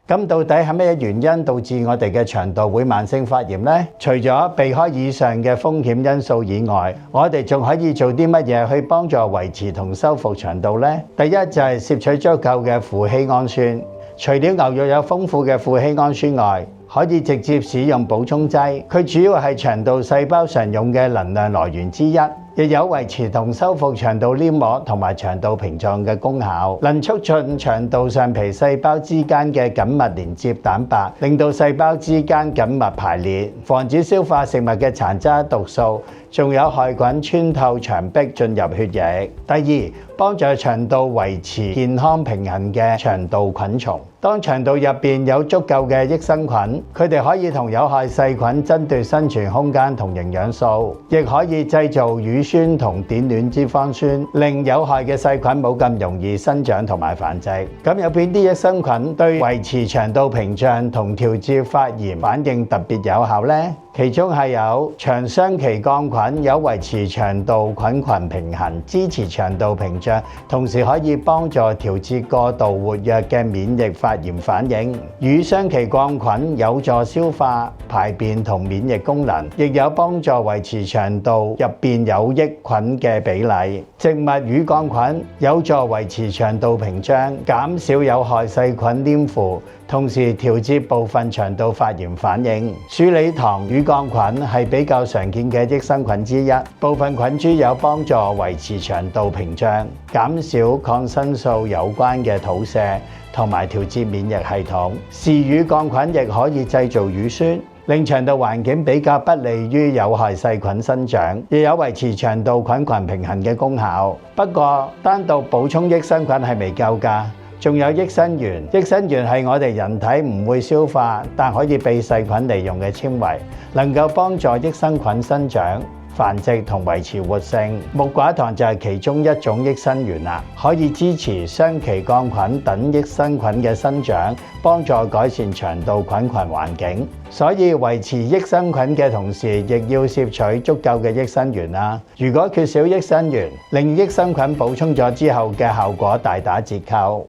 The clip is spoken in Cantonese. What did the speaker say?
咁到底係咩原因導致我哋嘅腸道會慢性發炎呢？除咗避開以上嘅風險因素以外，我哋仲可以做啲乜嘢去幫助維持同修復腸道呢？第一就係攝取足夠嘅富硒胺酸。除了牛肉有豐富嘅富硒胺酸外，可以直接使用補充劑，佢主要係腸道細胞常用嘅能量來源之一，亦有維持同修復腸道黏膜同埋腸道屏障嘅功效，能促進腸道上皮細胞之間嘅緊密連接蛋白，令到細胞之間緊密排列，防止消化食物嘅殘渣毒素，仲有害菌穿透牆壁進入血液。第二，幫助腸道維持健康平衡嘅腸道菌叢。當腸道入邊有足夠嘅益生菌，佢哋可以同有害細菌爭奪生存空間同營養素，亦可以製造乳酸同碘鏈脂肪酸，令有害嘅細菌冇咁容易生長同埋繁殖。咁有邊啲益生菌對維持腸道屏障同調節發炎反應特別有效呢？其中係有長雙歧桿菌，有維持腸道菌群平衡、支持腸道屏障，同時可以幫助調節過度活躍嘅免疫發炎反應。乳雙歧桿菌有助消化、排便同免疫功能，亦有幫助維持腸道入邊有益菌嘅比例。植物乳桿菌有助維持腸道屏障，減少有害細菌黏附，同時調節部分腸道發炎反應。鼠李糖乳桿菌係比較常見嘅益生菌之一，部分菌株有幫助維持腸道屏障，減少抗生素有關嘅肚瀉，同埋調節免疫系統。匙乳桿菌亦可以製造乳酸，令腸道環境比較不利於有害細菌生長，亦有維持腸道菌群平衡嘅功效。不過，單獨補充益生菌係未夠㗎。仲有益生元，益生元係我哋人體唔會消化，但可以被細菌利用嘅纖維，能夠幫助益生菌生長、繁殖同維持活性。木寡糖就係其中一種益生元啦，可以支持雙歧桿菌等益生菌嘅生長，幫助改善腸道菌群環境。所以維持益生菌嘅同時，亦要攝取足夠嘅益生元啦。如果缺少益生元，令益生菌補充咗之後嘅效果大打折扣。